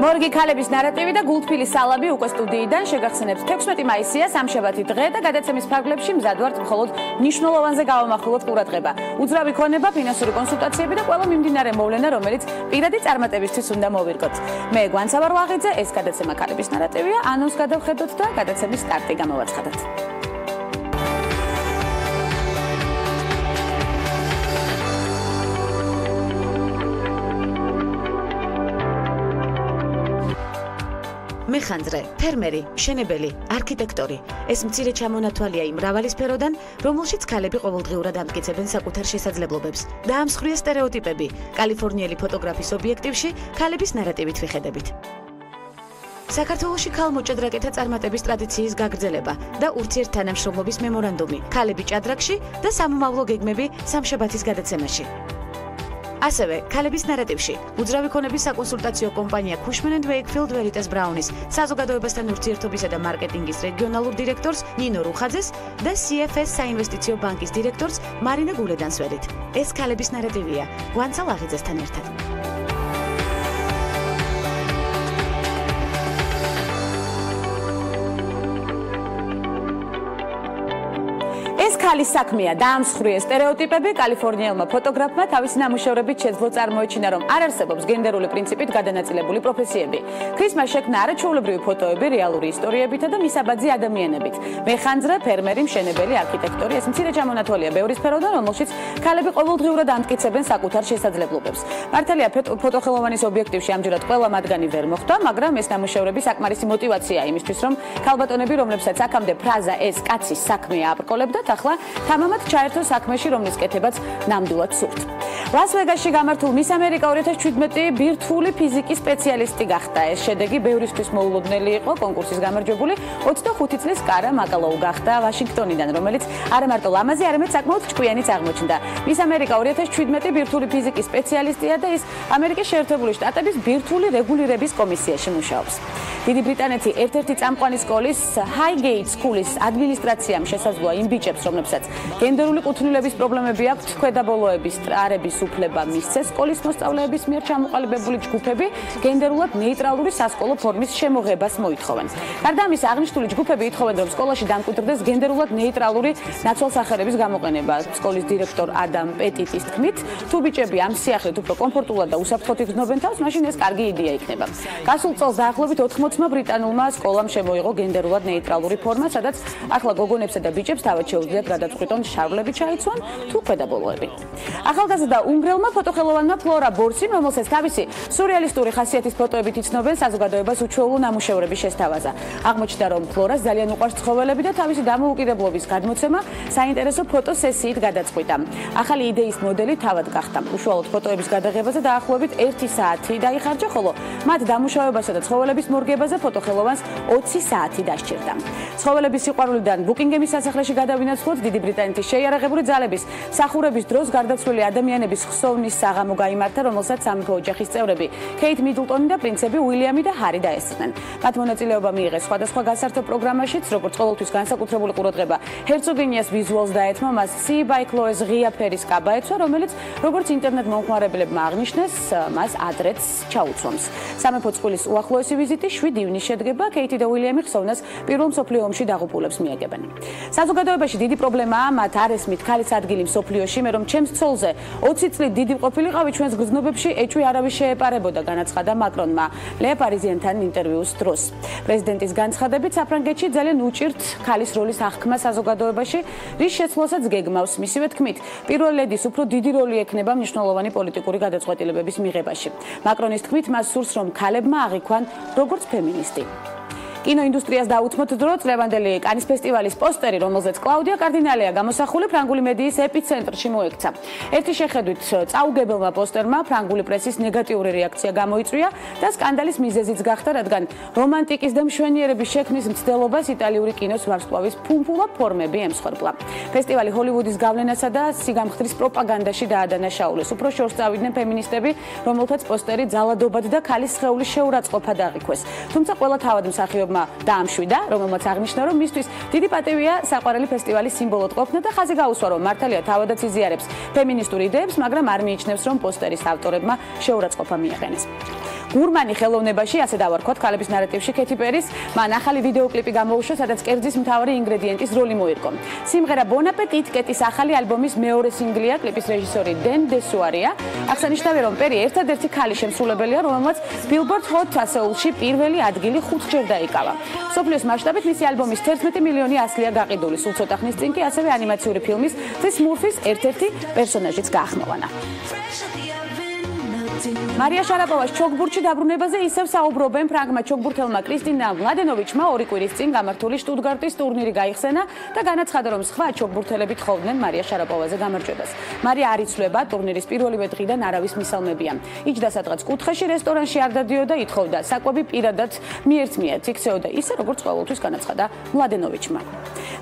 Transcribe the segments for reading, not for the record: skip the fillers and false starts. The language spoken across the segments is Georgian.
მორგი ქალების ნარატივი და გულთბილი სალამი უკვე სტუდიიდან შეგახსენებთ 16 მაისია სამშაბათი დღე და გადაცემის ფარგლებში მზადვართ მხოლოდ მნიშვნელოვანზე გავამახვილოთ ყურადღება. უძრავი ქონება, ფინანსური კონსულტაციები და ყველა მიმდინარე მოვლენა, რომელიც პირადი წარმატებისთვის უნდა მოვირგოთ. მე გვანცავარ ვაღიძე, ეს გადაცემა ქალების ნარატივია, ანონს გადავხედოთ და გადაცემის სტარტი გამოვაცხადოთ. მეხანძრე, ფერმერი, მშენებელი, არქიტექტორი. ეს მცირე ჩამონათვალია იმ მრავალი სფეროდან, რომელშიც ქალები ყოველდღიურად ამტკიცებენ საკუთარ შესაძლებლობებს. დაამსხვრია სტერეოტიპები, კალიფორნიელი ფოტოგრაფის ობიექტივში ქალების ნარატივით ვიხედებით. საქართველოში ქალმოჭადრაკეთა წარმატების ტრადიციის გაგრძელება და ურთიერთთანამშრომლობის მემორანდუმი, ქალები ჭადრაკში და სამომავლო გეგმები სამშაბათის გადაცემაში. ასევე ქალების ნარატივში უძრავი ქონების საკონსულტაციო კომპანია Cushman & Wakefield Veritas Brownis საზოგადოებასთან ურთიერთობისა და მარკეტინგის რეგიონალურ დირექტორს ნინო რუხაძეს და CFS საინვესტიციო ბანკის დირექტორს მარინა გულედანს ველით. ეს ქალების ნარატივია გვანცალ აღიძესთან ერთად. ეს ქალის საქმეა, დაამსხვრია სტერეოტიპები, კალიფორნიელმა ფოტოგრაფმა თავისი ნამუშევრებით შეძლო წარმოეჩინა, რომ არ არსებობს გენდერული პრინციპით გადანაწილებული პროფესიები. ქრისმა შექმნა არაჩვეულებრივი ფოტოები რეალური ისტორიებითა და მისაბაძი ადამიანებით. მეხანძრე, ფერმერი, მშენებელი, არქიტექტორი, ეს მცირე ჩამონათვალია ბევრი სფეროდან, რომელშიც ქალები ყოველდღიურად ამტკიცებენ საკუთარ შესაძლებლობებს. მართალია, ფოტოხელოვანის ობიექტივში ამჯერად ყველა მათგანი ვერ მოხვდა, მაგრამ ეს ნამუშევრები საკმარისი мотиваცია იმისთვის, რომ ქალბატონები, რომლებსაც აქამდე ფრაზა ეს კაცის საქმეა აბრკოლებდათ, ახლა თამამად ჩაერთო საქმეში, რომლის კეთებაც ნამდვილად სურთ. ლას-ვეგასში გამართულ მის ამერიკა 2017 ბირთვული ფიზიკის სპეციალისტი გახდა. ეს შედეგი ბევრისთვის მოულოდნელი იყო. კონკურსის გამარჯვებული 25 წლის კარა მაკალოუ გახდა ვაშინგტონიდან, რომელიც არა მარტო ლამაზი, არამედ საკმაოდ ჭკვიანიც აღმოჩნდა. მის ამერიკა 2017 ბირთვული ფიზიკის სპეციალისტია და ის ამერიკის შეერთებული შტატების ბირთვული რეგულირების კომისიაში მუშაობს. დიდი ბრიტანეთი ერთ-ერთი წამყვანი სკოლის ჰაიგეიტ სკულის ადმინისტრაციამ შესაძლოა იმ ბიჭებს, რომლებსაც გენდერული კუთვნილების პრობლემები აქვთ, ქვედაბოლოების წარების უფლება მისცეს სკოლის მოსწავლეების მიერ ჩამოყალიბებული ჯგუფები გენდერულად ნეიტრალური სასკოლო ფორმის შემოღებას მოითხოვენ. გარდა ამისა, აღნიშნული ჯგუფები ითხოვენ, რომ სკოლაში დამკვიდრდეს გენდერულად ნეიტრალური ნაცვალსახერების გამოყენება. სკოლის დირექტორ ადამ პეტიტის თქმით, თუ ბიჭები ამ სიახლით უფრო კომფორტულად და უსაფრთხოდ იგრძნობენ თავს, მაშინ ეს კარგი იდეა იქნება. გასულ წელს დაახლოებით 80-მა ბრიტანულმა სკოლამ შემოიღო გენდერულად ნეიტრალური ფორმა, სადაც ახლა გოგონებსა და ბიჭებს თავად შეუძლიათ გადაწყვიტონ შარვლები ჩაიცვან თუ ქვედაბოლოები. ახალგაზრდა უნგრელმა ფოტოხელოვანმა ფლორა ბორციმ, რომელსაც თავისი სურეალისტური ხასიათის ფოტოებით იცნობენ, საზოგადოებას უჩვეულო ნამუშევრები შესთავაზა. აღმოჩნდა, რომ ფლორას ძალიან უყვარს ცხოველები და თავისი დამოუკიდებლობის გადმოცემა საინტერესო ფოტოსესიით გადაწყვიტა. ახალი იდეის მოდელი თავად გახდა. უშუალოდ ფოტოების გადაღებაზე დაახლოებით 1 საათი დაიხარჯა, ხოლო მათ დამუშავებასა და ცხოველების მორგებაზე ფოტოხელოვანს 20 საათი დასჭირდა. ცხოველების სიყვარულიდან ბუკინგემის სასახლეში გადავინაცვლოთ დიდი ბრიტანეთის შეიარაღებული ძალების მსახურების დროს გარდაცვლილი ადამიანების ხსოვნის საღამო გაიმართა, რომელსაც სამეფო ოჯახის წევრები ქეით მიდლტონი და პრინცები უილიამი და ჰარი დაესწრნენ. მათ მონაწილეობა მიიღეს სხვადასხვა გასართო პროგრამაშიც, როგორც ყოველთვის განსაკუთრებული ყურადღება ჰერცოგინიას ვიზუალს დაეთმო, მას See by Chloe's ღია ფერის კაბა ეცვა, რომელიც როგორც ინტერნეტ მომხმარებლებმა აღნიშნეს, მას ადრეც ჩაუცვამს. სამეფო წყვილის უახლოესი ვიზიტი 7 ივნისს შედგება, ქეითი და უილიამი ხსოვნას პირველ მსოფლიო ომში დაღუპულებს მიაგებენ. საზოგადოებაში დიდი პრობლემაა, მათ არ ესმით ქალის ადგილი მსოფლიოში, მე რომ ჩემს ცოლზე 20 წლით დიდი ყოფილიყავი, ჩვენს გრძნობებში ეჭვი არავის შეეპარებოდა, განაცხადა მაკრონმა ლეა პარიზიენთან ინტერვიუს დროს. პრეზიდენტის განცხადებით, საფრანგეთში ძალიან უჭირთ ქალის როლის აღქმა საზოგადოებაში, რის შეცვლასაც გეგმავს. მისივე თქმით, პირველი ლედის უფრო დიდი როლი ექნება მნიშვნელოვანი პოლიტიკური გადაწყვეტილებების მიღებაში. მაკრონის თქმით, მას სურს, რომ ქალებმა აღიქვან როგორც ფემინისტი. კინოინდუსტრიას დაუთმოთ დრო, წლევანდელი კანის ფესტივალის პოსტერი, რომელზეც კლაუდია კარდინალია გამოსახული, ფრანგული მედიის ეპიცენტრში მოექცა. ერთი შეხედვით წაუგებელმა პოსტერმა ფრანგული პრესის ნეგატიური რეაქცია გამოიწვია და სკანდალის მიზეზიც გახდა, რადგან რომანტიკის და მშვენიერების შექმნის მცდელობას იტალიური კინოს ვარსკვლავის ფუმფულა ფორმები ემსხვერპლა. ფესტივალი ჰოლივუდის გავლენასა და სიგამხდრის პროპაგანდაში დაადანაშაულეს. უფრო შორს წავიდნენ ფემინისტები, რომელთაც პოსტერი ძალადობად და ქალის სხეულის შეურაცხყოფად აღიქვეს. თუმცა ყველა თავად მსახიობმა დაამშვიდა, რომელმაც აღნიშნა, რომ მისთვის დიდი პატივია საყვარელი ფესტივალის სიმბოლოდ ყოფნა და ხაზი გაუსვა, რომ მართალია თავადაც იზიარებს ფემინისტურ იდეებს, მაგრამ არ მიიჩნევს, რომ პოსტერის ავტორებმა შეურაცხყოფა მიაყენეს. გურმანი ხელოვნებაში, ასე დავარქვათ, ქალების ნარატივში კეთი პერის, მან ახალი ვიდეოკლიპი გამოუშვა, სადაც კერძის მთავარი ინგრედიენტის როლი მოირგო. სიმღერა Bon Appetit კეტის ახალი ალბომის მეორე სინგლია, კლიპის რეჟისორი დენ დესუარია. აღსანიშნავია, რომ პერი ერთადერთი ქალი შემსრულებელია, რომელმაც Billboard Hot 100-ში პირველი ადგილი 5-ჯერ დაიკავა. სოფლიოს მასშტაბით მისი ალბომის 11 მილიონი ასლია გაყიდული. სულ ცოტა ხნის წინ კი ასევე ანიმაციური ფილმის The Smurfs ერთ-ერთი პერსონაჟიც გაახმოვანა. მარია შარაპოვას ჩოგბურთში დაბრუნებაზე ისევ საუბრობენ. ფრანგმა ჩოგბურთელმა კრისტინა მლადენოვიჩმა 2 კვირის წინ გამართული შტუტგარტის ტურნირი გაიხსენა და განაცხადა, რომ სხვა ჩოგბურთელები თხოვდნენ მარია შარაპოვაზე გამარჯვებას. მარია არ იცვლება, ტურნირის პირველივე დღიდან არავის მისალმებია. იჯდა სადღაც კუთხეში, რესტორანში არ დადიოდა, ითხოვდა საკვები პირადად მიერთმიათ, იქცეოდა ისე, როგორც ყოველთვის განაცხადა მლადენოვიჩმა.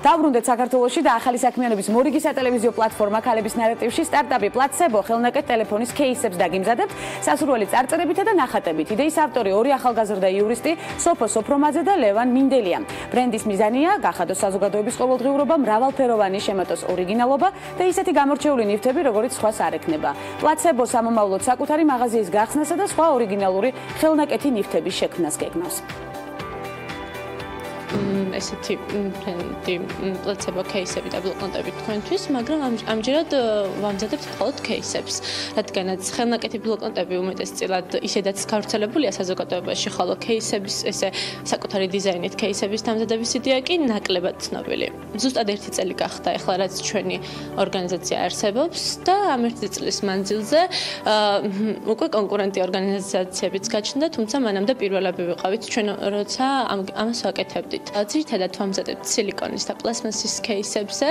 დავბრუნდეთ საქართველოში და ახალი საქმიანობის მორიგი სატელევიზიო პლატფორმა ქალების ნარატივში სტარტაპი პლაცებო ხელნაკეთ ტელეფონის кейსებს დაგიმზადებთ. სასურველი წარწერებითა და ნახატებით. იდეის ავტორი ორი ახალგაზრდა იურისტი სოფო სოფრომაძე და ლევან მინდელია. ბრენდის მიზანია გახადოს საზოგადოების ყოველდღიურობა, მრავალფეროვანი შემატოს ორიგინალობა და ისეთი გამორჩეული ნივთები, როგორიც სხვას არ ექნება. პლაცებო სამომავლოდ საკუთარი მაღაზიის გახსნასა და სხვა ორიგინალური ხელნაკეთი ნივთების შექმნას გეგმავს. ესეთი პლაცებო кейსები და ბლოკნოტები თქვენთვის, მაგრამ ამჯერად ვამზადებთ მხოლოდ кейსებს, რადგანაც ხელნაკეთი ბლოკნოტები უმეტესწილად ისედაც გავრცელებულია საზოგადოებაში, ხოლო кейსების ესე საკუთარი დიზაინით кейსების დამზადების იდეა კი ნაკლებად ცნობილი. ზუსტად 1 წელი გახდა ახლა, რაც ჩვენი ორგანიზაცია არსებობს და ამ 1 წლის მანძილზე უკვე კონკურენტი ორგანიზაციებიც გაჩნდა, თუმცა მანამდე პირველები ვიყავით ჩვენ, როცა ამას ვაკეთებდით. ძირითადად ვამზადებთ სილიკონის და პლასმასის кейსებზე.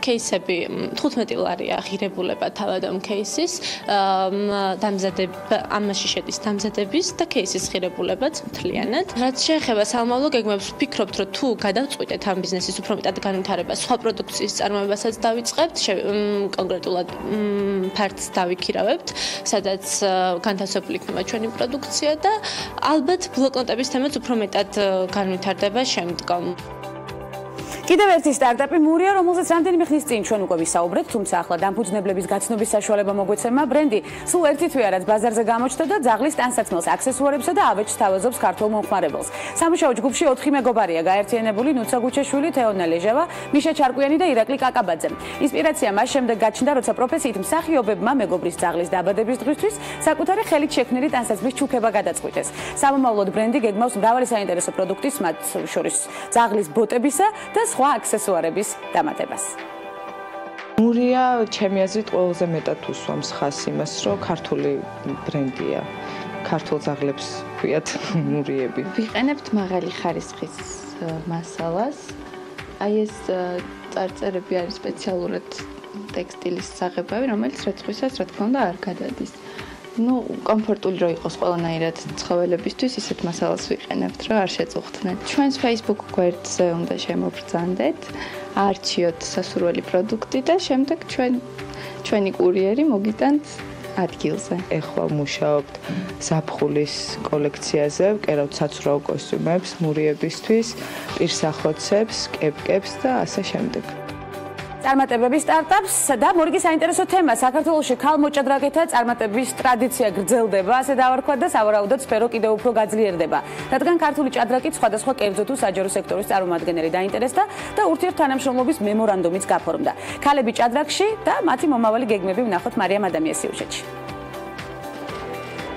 кейსები 15 ლარია ღირებულება თავადამ кейსის, ამაში შედის დამზადების და кейსის ღირებულებაც მთლიანად. რაც შეეხება სამომავლო გეგმებს, ვფიქრობთ, რომ თუ გადავწყვიტეთ ამ ბიზნესის უფრო მეტად განვითარება, სხვა პროდუქციის წარმოებასაც დავიწყებთ, კონკრეტულად ფართს დავიქირავებთ, სადაც განთავსებული იქნება ჩვენი პროდუქცია და ალბათ ბლოკნოტების თემაც უფრო მეტად განვითარდება შემდგომ. კიდევ ერთი სტარტაპი მურია, რომელზეც რამდენიმე ხნის წინ ჩვენ უკვე ვისაუბრეთ, თუმცა ახლა დამფუძნებლების გაცნობის საშუალება მოგვეცემა. ბრენდი სულ ერთი თვეა, რაც ბაზარზე გამოჩნდა და ძაღლის ტანსაცმელს, აქსესუარებსა და ავეჯს თავაზობს ქართულ მომხმარებელს. სამუშაო ჯგუფში 4 მეგობარია გაერთიანებული: ნუცა გუჩეშვილი, თეონა ლეჟავა, მიშა ჩარკვიანი და ირაკლი კაკაბაძე. ინსპირაცია მას შემდეგ გაჩნდა, როცა პროფესიით მსახიობებმა მეგობრის ძაღლის დაბადების დღისთვის საკუთარი ხელით შექმნილი ტანსაცმლის ჩუქება გადაწყვიტეს. სამომავლოდ ბრენდი გეგმავს მრავალი საინტერესო პროდუქტის, მათ შორის ძაღლის ბოტებისა და სხვა აქსესუარების დამატებას. მურია ჩემი აზრით ყველაზე მეტად უსვამს ხას იმას, რომ ქართული ბრენდია. ქართულ ძაღლებს ქვიათ მურიები. ვიყენებთ მაღალი ხარისხის მასალას. აი ეს წარწერები არის სპეციალურად ტექსტილის საღებავი, რომელიც რეცხვისას რა თქმა უნდა არ გადადის. კომფორტული რო იყოს ყველანაირად ცხოველებისთვის, ისეთ მასალას ვიყენებთ, რომ არ შეწუხდნენ. ჩვენს Facebook გვერდზე უნდა შემობრძანდეთ, არჩიოთ სასურველი პროდუქტი და შემდეგ ჩვენი კურიერი მოგიტანთ ადგილზე. ეხლა მუშაობთ ზაფხულის კოლექციაზე, ვკერავთ საცურაო კოსტიუმებს მურიებისთვის, პირსახოცებს, კეპკებს და ასე შემდეგ. წარმატებების სტარტაპს და მორიგი საინტერესო თემა. საქართველოში ქალმოჭადრაკეთა წარმატების ტრადიცია გრძელდება, ასე დავარქვათ და სავარაუდოდ სფერო კიდევ უფრო გაძლიერდება. რადგან ქართული ჭადრაკით სხვადასხვა კერძო თუ საჯარო სექტორის წარმომადგენელი დაინტერესდა და ურთიერთთანამშრომლობის მემორანდუმიც გაფორმდა. ქალები ჭადრაკში და მათი მომავალი გეგმები ვნახოთ მარიამ ადამიანის სიუჟეტში.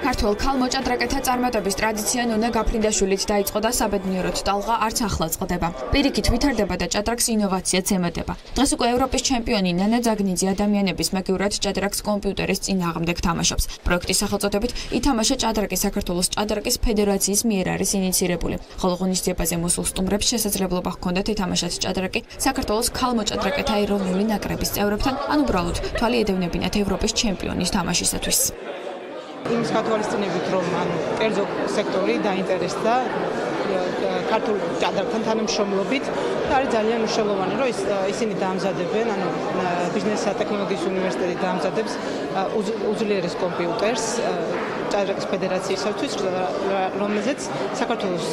ქართულ ქალმოჭადრაკეთა წარმატების ტრადიცია ნონა გაფრინდაშვილით დაიწყო და საბედნიეროდ ტალღა არც ახლა წყდება. პირიქით ვითარდება და ჭადრაკს ინოვაციაც ემატება. დღეს უკვე ევროპის ჩემპიონი ნანა ძაგნიძე ადამიანების მაგივრად ჭადრაკს კომპიუტერის წინააღმდეგ თამაშობს. პროექტის სახელწოდებით ითამაშა ჭადრაკი საქართველოს ჭადრაკის ფედერაციის მიერ არის ინიცირებული. ხოლო ღონისძიებაზე მოსულ სტუმრებს შესაძლებლობა ჰქონდათ ითამაშათ ჭადრაკი საქართველოს ქალმოჭადრაკეთა ეროვნული ნაკრების წევრებთან, ან უბრალოდ თვალი ედევნებინათ ევროპის ჩემპიონის თამაშისათვის. იმის გათვალისწინებით, რომ კერძო სექტორი დაინტერესდა ქართულ ჭადრაკთან თანამშრომლობით და არის ძალიან მნიშვნელოვანი, რომ ისინი დაამზადებენ, ბიზნეს და ტექნოლოგიის უნივერსიტეტი დაამზადებს უძლიერეს კომპიუტერს ჭადრაკის ფედერაციისათვის, რომელზეც საქართველოს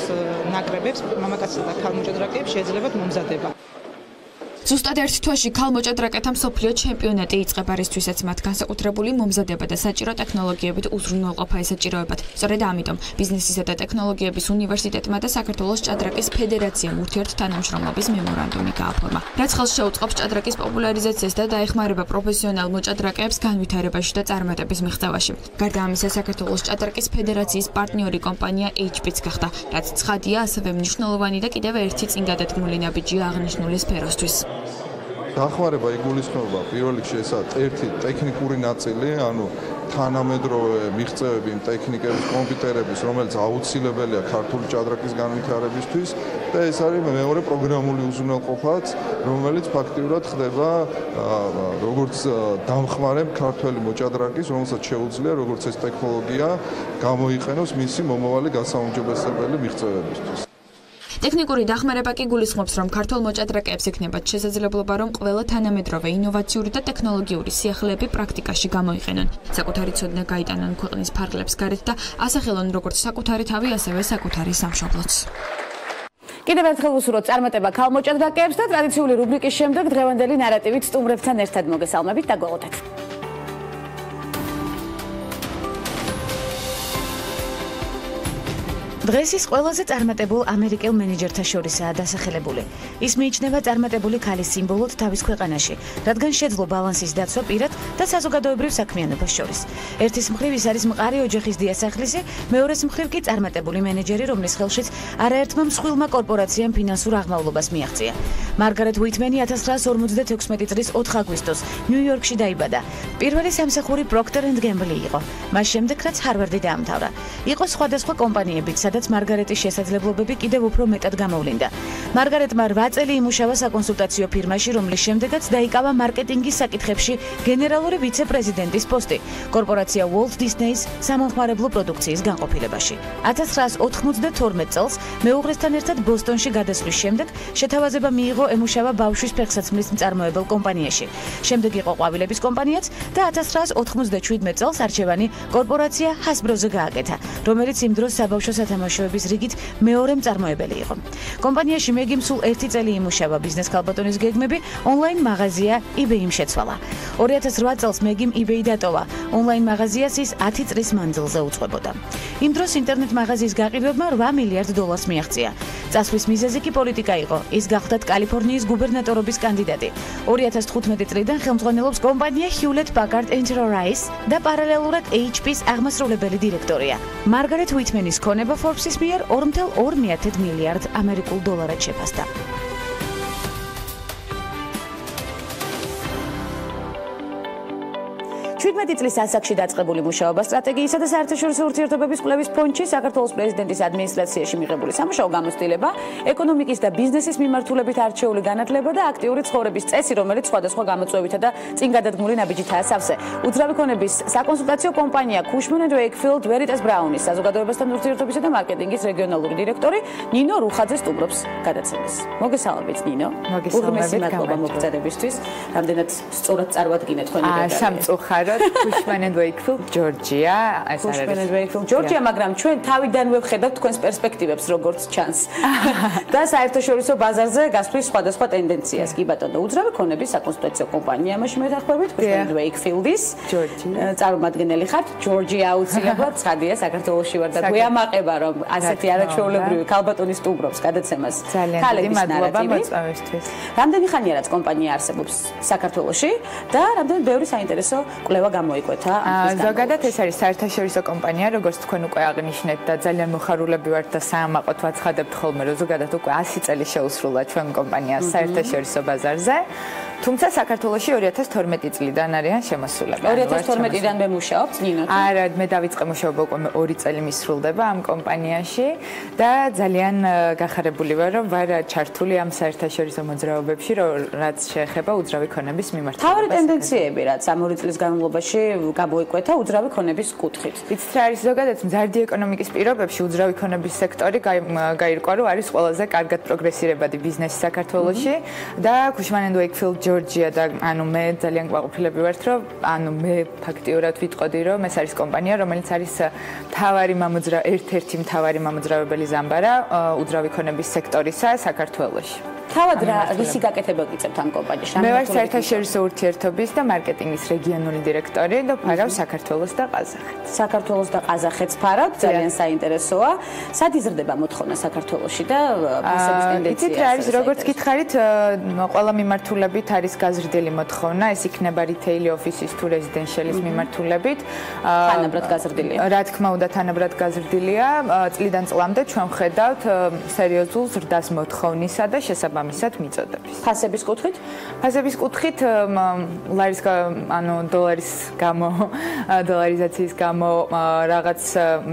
ნაკრებებს, მამაკაცსა და ქალმოჭადრაკეებს შეიძლებათ მომზადება. ზუსტად ერთ თვეში ქალმოჭადრაკეთა მსოფლიო ჩემპიონატი იწყება, რისთვისაც მათ განსაკუთრებული მომზადება და საჭირო ტექნოლოგიებით უზრუნველყოფა ესაჭიროებათ. სწორედ ამიტომ ბიზნესისა და ტექნოლოგიების უნივერსიტეტმა და საქართველოს ჭადრაკის ფედერაციამ ურთიერთთანამშრომლობის მემორანდუმი გააფორმა, რაც ხელს შეუწყობს ჭადრაკის პოპულარიზაციას და დაეხმარება პროფესიონალ მოჭადრაკეებს განვითარებაში და წარმატების მიღწევაში. გარდა ამისა, საქართველოს ჭადრაკის ფედერაციის პარტნიორი კომპანია HP-ც გახდა, რაც ცხადია ასევე მნიშვნელოვანი და კიდევ ერთი წინ გადადგმული ნაბიჯია აღნიშნული სფეროსთვის. დახმარება იგულისხმება პირველ რიგში ესაა ერთი ტექნიკური ნაწილი, ანუ თანამედროვე მიღწევები იმ ტექნიკების, კომპიუტერების, რომელიც აუცილებელია ქართული ჭადრაკის განვითარებისთვის და ეს არის მეორე პროგრამული უზრუნველყოფაც, რომელიც ფაქტიურად ხდება როგორც დამხმარე ქართველი მოჭადრაკის, რომელსაც შეუძლია როგორც ეს ტექნოლოგია გამოიყენოს მისი მომავალი გასაუმჯობესებელი მიღწევებისთვის. ტექნიკური დახმარება კი გულისხმობს, რომ ქართულ მოჭადრაკეებს ექნებათ შესაძლებლობა, რომ ყველა თანამედროვე ინოვაციური და ტექნოლოგიური სიახლეები პრაქტიკაში გამოიყენონ, საკუთარი ცოდნა გაიტანონ ქვეყნის ფარგლებს გარეთ და ასახელონ როგორც საკუთარი თავი, ასევე საკუთარი სამშობლოც. კიდევ ერთხელ ვუსურვოთ წარმატება ქალმოჭადრაკეებს და ტრადიციული რუბრიკის შემდეგ დღევანდელი ნარატივით სტუმრებთან ერთად მოგესალმებით და გველოდეთ. დღეს ის ყველაზე წარმატებულ ამერიკელ მენეჯერთა შორისაა დასახელებული. ის მიიჩნევა წარმატებული ქალის სიმბოლოდ თავის ქვეყანაში, რადგან შეძლო ბალანსის დაცვა პირად და საზოგადოებრივ საქმიანობას შორის. ერთის მხრივ ის არის მყარი ოჯახის დიასახლისი, მეორეს მხრივ კი წარმატებული მენეჯერი, რომლის ხელშიც არაერთმა მსხვილმა კორპორაციამ ფინანსურ აღმავლობას მიაღწია. მარგარეტ უიტმენი 1956 წლის 4 აგვისტოს ნიუ-იორკში დაიბადა. პირველი სამსახური Procter & Gamble იყო. მას შემდეგ რაც ჰარვარდი დაამთავრა. იყო სხვადასხვა კომპანიებიც, სადაც მარგარეტის შესაძლებლობები კიდევ უფრო მეტად გამოვლინდა. მარგარეტმა 8 წელი იმუშავა საკონსულტაციო ფირმაში, რომლის შემდეგაც დაიკავა მარკეტინგის საკითხებში გენერალური ვიცე-პრეზიდენტის პოსტი კორპორაცია Walt Disney-ს სამომხმარებლო პროდუქციის განყოფილებაში. 1992 წელს მეუღლესთან ერთად ბოსტონში გადასვლის შემდეგ შეთავაზება მიიღო ემუშავა ბავშვის ფეხსაცმლის მწარმოებელ კომპანიაში. შემდეგ იყო ყვავილების კომპანიაც და 1997 წელს არჩევანი კორპორაცია Hasbro-ზე გააკეთა, რომელიც იმ დროს საბავშვო სათამაშოების რიგით მეორე მწარმოებელი იყო. კომპანიაში მეგიმ სულ 1 წელი იმუშავა, ბიზნეს ქალბატონის გეგმები ონლაინ მაღაზია eBay-ში შეცვალა. 2008 წელს მეგიმ eBay დატოვა. ონლაინ მაღაზიას ის 10 წლის მანძილზე უწყებოდა. იმ დროს ინტერნეტ მაღაზიის გაყიდვებმა $8 მილიარდ მიაღწია. წასვლის მიზეზი კი პოლიტიკა იყო. ის გახლდათ კალიფორნიის გუბერნატორობის კანდიდატი. 2015 წლიდან ხელმძღვანელობს კომპანია Hewlett Packard Enterprise და პარალელურად HP-ს აღმასრულებელი დირექტორია. მარგარეტ უიტმენის ქონება Forbes-ის მიერ $2.2 მილიარდ ამერიკულ დოლარად შეფასდა. 17 წლის ასაკში დაწყებული მუშაობა სტრატეგიისა და საერთაშორისო ურთიერთობების კვლევის ფონდში საქართველოს პრეზიდენტის ადმინისტრაციაში მიღებული სამუშაო გამოცდილება, ეკონომიკის და ბიზნესის მიმართულებით არჩეული განათლება და აქტიური ცხოვრების წესი, რომელიც სხვადასხვა გამოწვევითა და წინგადადგმული ნაბიჯითაა სავსე. უძრავი ქონების საკონსულტაციო კომპანია Cushman & Wakefield Veritas Brownis საზოგადოებასთან ურთიერთობისა და მარკეტინგის რეგიონალური დირექტორი ნინო რუხაძე სტუმრობს გადაცემას. მოგესალმებით ნინო. მოგესალმებით მადლობა მოგწადებისთვის. რამდენად სწორად წარვადგინეთ თქვენი გადაცემა. სამწუხაროდ Cushman & Wakefield Georgia, ეს არის Cushman & Wakefield Georgia, მაგრამ ჩვენ თავიდანვე ვხედავთ თქვენს პერსპექტივებს როგორც ჩანს. და საერთაშორისო ბაზარზე გასვლის სხვადასხვა ტენდენციას. კი ბატონო, უძრავი ქონების საკონსულტაციო კომპანია ამაში მეთანხმებით, Cushman & Wakefield-ის წარმომადგენელი ხართ, Georgia აუცილებლად ცხადია საქართველოში ვარ და გვეამაყება რომ ასეთი არაჩვეულებრივი ქალბატონი სტუმრობს გადაცემას. ძალიან მადლობა მოწვევისთვის. რამდენი ხანია რაც კომპანია არსებობს საქართველოში და რამდენი ბევრი საინტერესო კვლევა გამოიკვეთა ამ ხის ზოგადად ეს არის საერთაშორისო კომპანია, როგორც თქვენ უკვე აღნიშნეთ და ძალიან მოხარულები ვართ და საამაყოდ ვაცხადებთ ხოლმე, რომ ზოგადად უკვე 100 წელი შეუსრულა ჩვენ კომპანიას საერთაშორისო ბაზარზე. თუმცა საქართველოში 2012 წლიდან არიან შემოსულები. 2012-დან მე მუშაობთ ნინო? არა, მე დავიწყე მუშაობა უკვე 2 წელი მისრულდება ამ კომპანიაში და ძალიან გახარებული ვარ, რომ ვარ ჩართული ამ საერთაშორისო მოძრაობებში, რაც შეეხება უძრავი ქონების მიმართულებას. თავი ტენდენციები, რაც ამ 2 წლის განმავლობაში გამოიკვეთა უძრავი ქონების კუთხით. იცით რა არის ზოგადად მზარდი ეკონომიკის პირობებში უძრავი ქონების სექტორი გაირკვა, რომ არის ყველაზე კარგად პროგრესირებადი ბიზნესი საქართველოში და Cushman & Wakefield Georgia და ანუ მე ძალიან ყვაყოფილები ვართ, რომ ანუ მე ფაქტიურად ვიტყოდი, რომ ეს არის კომპანია, რომელიც არის ერთ-ერთი მთავარი მამოძრავებელი ზამბარა უძრავი ქონების სექტორისა საქართველოში. თავად რისი გაკეთება გიწევთ ამ კომპანიაში? მე ვარ საერთაშორისო ურთიერთობის და მარკეტინგის რეგიონული დირექტორი და ფარავ საქართველოს და ყაზახეთს. საქართველოს და ყაზახეთს ფარავთ, ძალიან საინტერესოა. სად იზრდება მოთხოვნა საქართველოში და ფასების ტენდენცია? იცით რა არის, როგორც გითხარით, ყველა მიმართულებით არის გაზრდილი მოთხოვნა, ეს იქნება რიტეილი, ოფისის თუ რეზიდენციალის მიმართულებით. თანაბრად გაზრდილია. რა თქმა უნდა, თანაბრად გაზრდილია. წლიდან წლამდე ჩვენ ვხედავთ სერიოზულ ზრდას მოთხოვნისა და შესაბამისად მიწოდების. ფასების კუთხით? ფასების კუთხით დოლარის გამო, დოლარიზაციის გამო რაღაც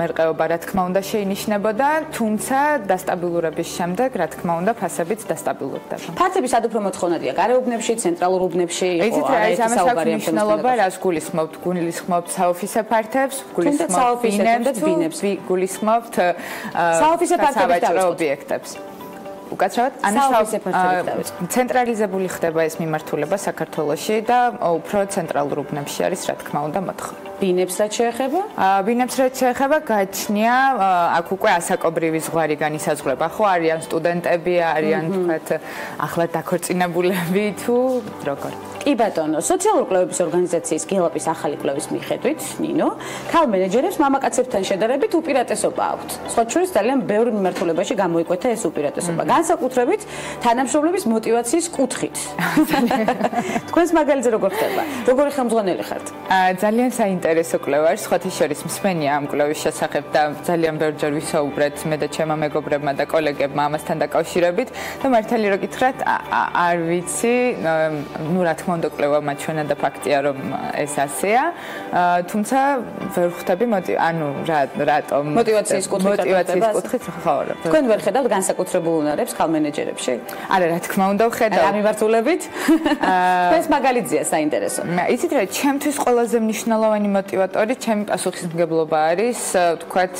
მერყეობა რა თქმა უნდა შეინიშნებოდა, თუმცა დასტაბილურების შემდეგ რა თქმა უნდა ფასებიც დასტაბილურდება. ფასები სად უფრო მოთხოვნადია? გარეუბნებში, ცენტრალურ უბნებში? იცით რა არის ამას აქვს მნიშვნელობა, რას გულისხმობთ? გულისხმობთ საოფისე ფართებს, გულისხმობთ ბინებს, გულისხმობთ საოფისე ფართების ობიექტებს. უკაცრავად, ცენტრალიზებული ხდება ეს მიმართულება საქართველოში და უფრო ცენტრალურ უბნებში არის რა თქმა უნდა მოთხოვნა. ბინებს რაც შეეხება? ბინებს რაც შეეხება, გააჩნია აქ უკვე ასაკობრივი ზღვარი განისაზღვრება, ხო, არიან სტუდენტები, არიან თქვათ ახლად დაქორწინებულები თუ როგორ. კი ბატონო, სოციალური კვლევების ორგანიზაციის გელაპის ახალი კვლევის მიხედვით, ნინო, ქალ მენეჯერებს მამაკაცებთან შედარებით უპირატესობა აქვთ. სხვა შორის ძალიან ბევრი მიმართულებაში გამოიკვეთა ეს უპირატესობა. განსაკუთრებით თანამშრომლების მოტივაციის კუთხით. თქვენს მაგალითზე როგორ ხდება? როგორი ხელმძღვანელი ხართ? ძალიან საინტერესო კვლევა არის, სხვათა შორის მსმენია ამ კვლევის შესახებ და ძალიან ბევრჯერ ვისაუბრეთ მე და ჩემმა მეგობრებმა და კოლეგებმა ამასთან დაკავშირებით და მართალი რო გითხრათ, არ ვიცი, ნუ რა თქმა უნდა კვლევა მაჩვენა და ფაქტია რომ ეს ასეა, თუმცა ვერ ხვდები რატომ მოტივაციის კუთხით ხო. თქვენ ვერ ხედავთ განსაკუთრებულ უნარებს ქალ მენეჯერებში? არა, რა თქმა უნდა ვხედავ. რა მიმართულებით? ეს მაგალითია საინტერესო. იცით რა, ჩემთვის ყველაზე მნიშვნელოვანი მოტივატორი ჩემი პასუხისმგებლობა არის, თქვათ,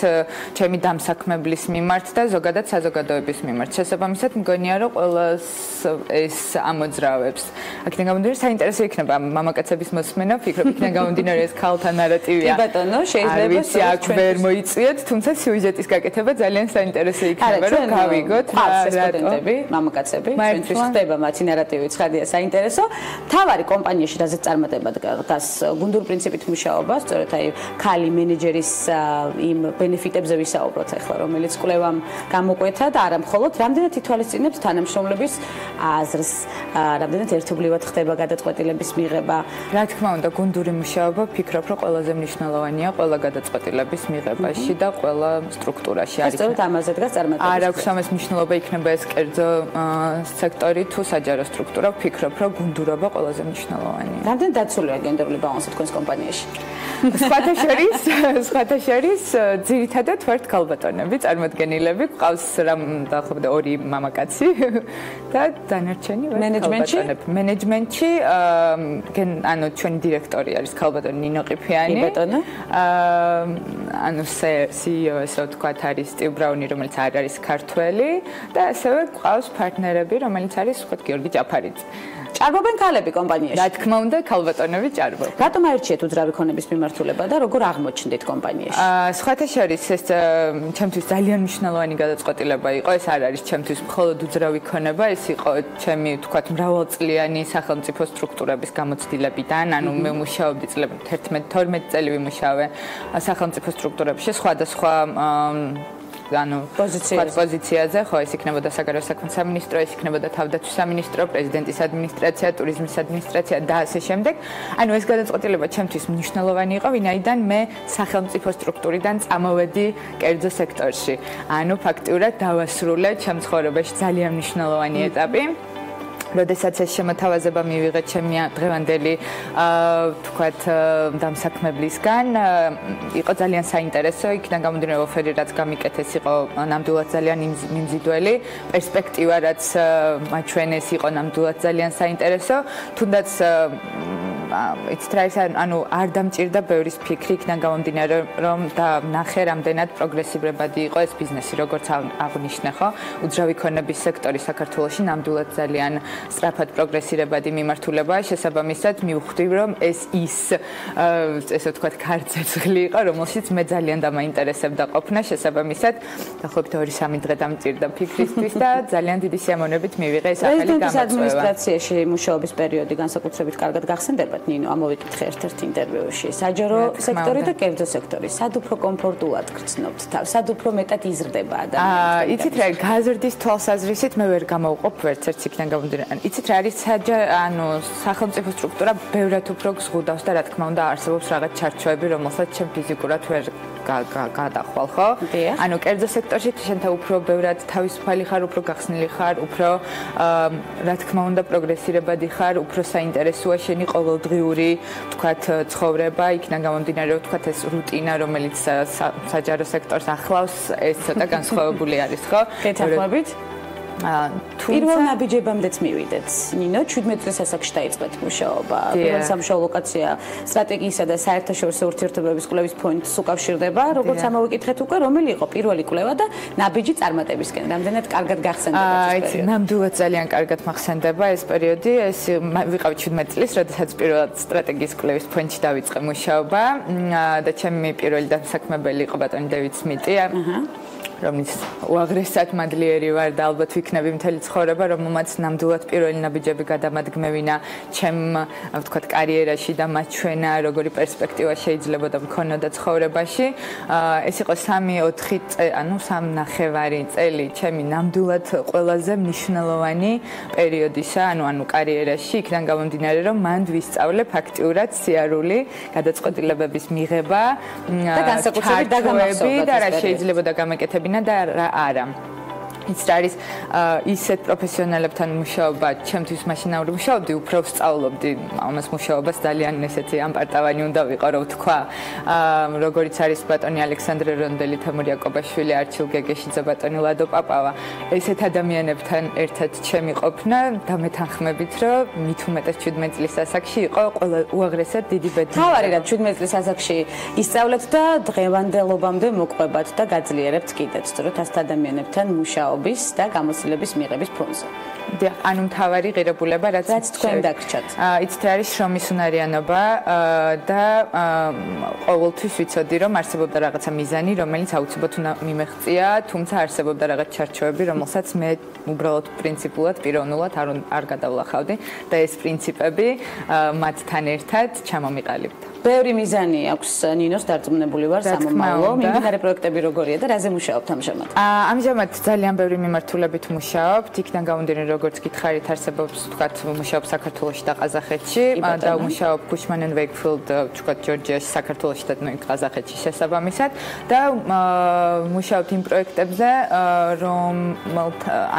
ჩემი დამსაქმებლის მიმართ და ზოგადად საზოგადოების მიმართ. შესაბამისად, მგონია რომ ყველას ეს ამოძრავებს. აქედან გამომდინარე, საინტერესო იქნება მამაკაცების მოსმენა, ვფიქრობ, იქიდან გამომდინარე ეს ქალთა ნარატივია. კი ბატონო, შეიძლება ვიცი, აქ ვერ მოიწვიეთ, თუმცა სიუჟეტის გაკეთება ძალიან საინტერესო იქნება, რომ გავიგოთ სტუდენტები, მამაკაცები, ჩვენთვის ხდება მათი ნარატივი, ცხადია საინტერესო. თავარი კომპანიაში რაზეც წარმატება დგას გუნდურ პრინციპით მუშაობა, სწორედ აი ქალი მენეჯერის იმ ბენეფიტებზე ვისაუბროთ ახლა, რომელიც კვლევამ გამოკვეთა და არა მხოლოდ რამდენად ითვალისწინებს თანამშრომლების აზრს, რამდენად ერთობლივად ხდება გადაწყვეტილების მიღება. რა თქმა უნდა, გუნდური მუშაობა ვფიქრობ, რომ ყველაზე მნიშვნელოვანია ყველა გადაწყვეტილების მიღებაში და ყველა სტრუქტურაში. სწორედ ამაზე დგას წარმატება. არ აქვს ამას მნიშვნელობა იქნება ეს კერძო სექტორი თუ საჯარო სტრუქტურა, ვფიქრობ, რომ გუნდურობა ყველაზე მნიშვნელოვანია. რამდენ დაცულია გენდერული ბალანსი თქვენს კომპანიაში? სხვათა შორის ძირითადად ვართ ქალბატონები, წარმოდგენილები, გყავს რამ დაახლოებით 2 მამაკაცი და დანარჩენი ვართ ქალბატონები. მენეჯმენტში ჩვენი დირექტორი არის ქალბატონი ნინო ყიფიანი. კი ბატონო. CEO ესე ვთქვათ არის სტივ ბრაუნი, რომელიც არ არის ქართველი და ასევე გყავს პარტნერები, რომელიც არის ვთქვათ გიორგი ჭაფარიძე. ჭარბობენ ქალები კომპანიაში? რა თქმა უნდა, ქალბატონები ჭარბობენ. რატომ აირჩიეთ უძრავი ქონების მიმართულება და როგორ აღმოჩნდით კომპანიაში? სხვათა შორის ეს ჩემთვის ძალიან მნიშვნელოვანი გადაწყვეტილება იყო. ეს არ არის ჩემთვის მხოლოდ უძრავი ქონება, ეს იყო ჩემი ვთქვათ მრავალწლიანი სახელმწიფო სტრუქტურების გამოცდილებიდან, ანუ მე მუშაობდი 11-12 წელი ვიმუშავე სახელმწიფო სტრუქტურებში, სხვადასხვა პოზიციაზე, ხო, ეს იქნებოდა საგარეო საქმეთა სამინისტრო, ეს იქნებოდა თავდაცვის სამინისტრო, პრეზიდენტის ადმინისტრაცია, ტურიზმის ადმინისტრაცია და ასე შემდეგ. ანუ ეს გადაწყვეტილება ჩემთვის მნიშვნელოვანი იყო, ვინაიდან მე სახელმწიფო სტრუქტურიდან წამოვედი კერძო სექტორში. ანუ ფაქტიურად დავასრულე ჩემ ცხოვრებაში ძალიან მნიშვნელოვანი ეტაპი. როდესაც ეს შემოთავაზება მივიღე ჩემი დღევანდელი ვთქვათ დამსაქმებლისგან, იყო ძალიან საინტერესო, იქიდან გამომდინარე ოფერი რაც გამიკეთეს იყო ნამდვილად ძალიან მიმზიდველი, პერსპექტივა რაც მაჩვენეს იყო ნამდვილად ძალიან საინტერესო, თუნდაც იცით რა ის ანუ არ დამჭირდა ბევრის ფიქრი იქიდან გამომდინარე რომ და ნახე რამდენად პროგრესირებადი იყო ეს ბიზნესი როგორც აღნიშნე ხო უძრავი ქონების სექტორი საქართველოში ნამდვილად ძალიან სწრაფად პროგრესირებადი მიმართულებაა შესაბამისად მივხვდი რომ ეს ის ესე ვთქვათ ქარცეცხლი იყო რომელშიც მე ძალიან დამაინტერესებდა ყოფნა შესაბამისად დაახლოებით 2-3 დღე დამჭირდა ფიქრისთვის და ძალიან დიდი სიამოვნებით მივიღე ეს ახალი გამოწვევა ადმინისტრაციაში მუშაობის პერიოდი განსაკუთრებით კარგად გახსენდებათ ნინო ამოვიკითხე ერთ-ერთ ინტერვიუში საჯარო სექტორი და კერძო სექტორი სად უფრო კომფორტულად გრძნობთ თავს სად უფრო მეტად იზრდება ადამიანი იცით რა გაზრდის თვალსაზრისით მე ვერ გამოვყოფ ვერცერთს იქიდან გამომდინარე იცით რა არის ანუ სახელმწიფო სტრუქტურა ბევრად უფრო გზღუდავს და რა თქმა უნდა არსებობს რაღაც ჩარჩოები რომელსაც ჩემ ფიზიკურად ვერ გადახვალ ხო ანუ კერძო სექტორში შენთან უფრო ბევრად თავისუფალი ხარ უფრო გახსნილი ხარ უფრო რა თქმა უნდა პროგრესირებადი ხარ უფრო საინტერესოა შენი ყოველდღიური ვთქვათ ცხოვრება იქიდან გამომდინარე ვთქვათ ეს რუტინა რომელიც საჯარო სექტორს ახლავს ეს ცოტა განსხვავებული არის ხო გეთანხმებით პირველ ნაბიჯებამდეც მივიდეთ ნინო 17 წლის ასაკში დაიწყეთ მუშაობა პირველ სამუშაო ლოკაცია სტრატეგიისა და საერთაშორისო ურთიერთობების კვლევის ფონდს უკავშირდება როგორც ამოვიკითხეთ უკვე რომელი იყო პირველი კვლევა და ნაბიჯი წარმატებისკენ რამდენად კარგად გახსენდება ეს პერიოდი ნამდვილად ძალიან კარგად მახსენდება ეს პერიოდი ეს ვიყავი 17 წლის როდესაც პირველად სტრატეგიის კვლევის ფონდში დავიწყე მუშაობა და ჩემი პირველი დასაქმებელი იყო ბატონი დევიდ სმიტი რომელიც უაღრესად მადლიერი ვარ და ალბათ ვიქნები მთელი ცხოვრება რომელმაც ნამდვილად პირველი ნაბიჯები გადამადგმევინა ჩემ ვთქვათ კარიერაში და მათ ჩვენა როგორი პერსპექტივა შეიძლება და მქონოდა ცხოვრებაში ეს იყო 3-4 ანუ 3.5 წელი ჩემი ნამდვილად ყველაზე მნიშვნელოვანი პერიოდისა ანუ კარიერაში იქიდან გამომდინარე რომ მან ვისწავლე ფაქტიურად სიარული გადაწყვეტილებების მიღება და განსაკუთრებით დაგამახსოვრდა და რა შეიძლება დაგამეკეთებინა და რა არა ის არის ისეთ პროფესიონალებთან მუშაობა, ჩემთვის მაშინ არ ვმუშაობდი, უფრო ვსწავლობდი ამას მუშაობას ძალიან ესეთი ამპარტავანი უნდა ვიყო, რომ ვთქვა. როგორიც არის ბატონი ალექსანდრე რონდელი, თემური აკობაშვილი, არჩილ გეგეშიძე, ბატონი ლადო პაპავა. ესეთ ადამიანებთან ერთად ჩემი ყოფნა და მეთანხმებით, რომ მით უმეტეს 17 წლის ასაკში იყო ყველა უაღრესად დიდი ბედი. თავარი რა 17 წლის ასაკში ისწავლეთ და დღევანდელობამდე მოყვებათ და გაძლიერებთ კიდეც, რომ ასეთ ადამიანებთან მუშაობ და გამოცდილების მიღების ფონზე. ანუ მთავარი ღირებულება რაც თქვენ დაგრჩათ. იცით არის შრომის უნარიანობა და ყოველთვის ვიცოდი რომ არსებობდა რაღაცა მიზანი, რომელიც აუცილებლად უნდა მიმეღწია, თუმცა არსებობდა რაღაც ჩარჩოები, რომელსაც მე უბრალოდ პრინციპულად პიროვნულად არ გადავლახავდი და ეს პრინციპები მათთან ერთად ჩამომიყალიბდა. ბევრი მიზანი აქვს ნინოს დარწმუნებული ვარ სამომავლო მიმდინარე პროექტები როგორია და რაზე მუშაობთ ამჟამად? ამჟამად ძალიან ბევრი მიმართულებით მუშაობთ. იქიდან გამომდინარე როგორც გითხარით არსებობს თქვათ მუშაობ საქართველოში და ყაზახეთში და მუშაობ Cushman & Wakefield თქვათ ჯორჯიაში საქართველოში და ყაზახეთში შესაბამისად და მუშაობთ იმ პროექტებზე რომ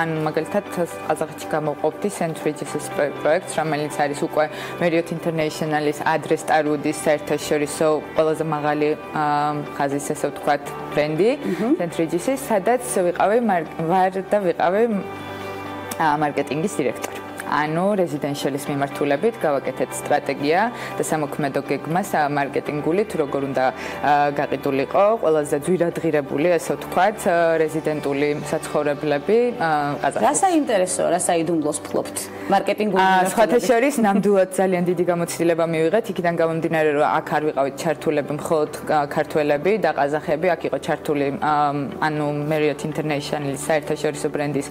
ან მაგალითად ყაზახეთში გამოვყოფდი St. Regis-ის პროექტს რომელიც არის უკვე Marriott International-ის ადრე სტარუდის საერთაშორისო ყველაზე მაღალი ხაზის ესე ვთქვათ ბრენდი St. Regis-ის სადაც ვიყავი მარკეტინგის დირექტორი. ანუ რეზიდენციალის მიმართულებით გავაკეთეთ სტრატეგია და სამოქმედო გეგმა მარკეტინგული თუ როგორ უნდა გაყიდულიყო ყველაზე ძვირადღირებული ასე ვთქვათ რეზიდენტული საცხოვრებლები ყაზახეთში. რა საინტერესოა, რა საიდუმლოს ფლობთ მარკეტინგული სხვათა შორის ნამდვილად ძალიან დიდი გამოცდილება მივიღეთ იქიდან გამომდინარე რომ აქ არ ვიყავით ჩართულები მხოლოდ ქართველები და ყაზახები აქ იყო ჩართული ანუ Marriott International-ის საერთაშორისო ბრენდის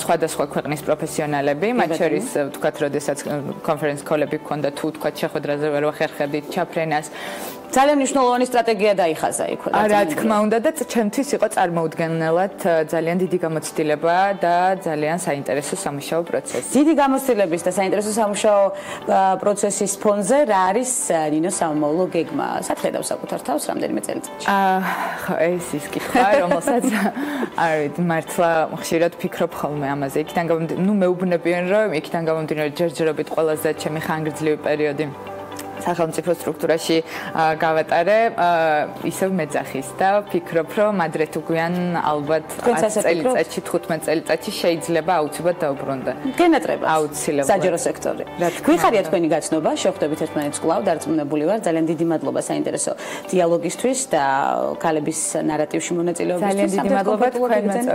სხვადასხვა ქვეყნის პროფესიონალები მათ შორის ვთქვათ როდესაც კონფერენს კოლები გქონდა თუ ვთქვათ შეხვედრაზე ვერ ვახერხებდით ჩაფრენას ძალიან მნიშვნელოვანი სტრატეგია დაიხაზა იქ. რა თქმა უნდა და ჩემთვის იყო წარმოუდგენლად ძალიან დიდი გამოცდილება და ძალიან საინტერესო სამუშაო პროცესი. დიდი გამოცდილების და საინტერესო სამუშაო პროცესის ფონზე რა არის ნინო სამომავლო გეგმა? სად ხედავ საკუთარ თავს რამდენიმე წელიწადში? ხო, ეს ის კითხვა, რომელსაც არ ვიცი, მართლა ხშირად ფიქრობ ხოლმე ამაზე. იქიდან გამომდინარე, მეუბნებიან რომ იქიდან გამომდინარე ჯერჯერობით ყველაზე ჩემი ხანგრძლივი პერიოდი სახელმწიფო სტრუქტურაში გავატარე, ისევ მეძახის და ვფიქრობ, რომ ადრე თუ გვიან ალბათ 10 წელიწადში, 15 წელიწადში შეიძლება აუცილებლად დაუბრუნდა. გენატრება. აუცილებლად. საჯარო სექტორი. გვიხარია თქვენი გაცნობა, შევხვდებით ერთმანეთს კვლავ, დარწმუნებული ვარ, ძალიან დიდი მადლობა საინტერესო დიალოგისთვის და ქალების ნარატივში მონაწილეობისთვის. ძალიან დიდი მადლობა თქვენმაც.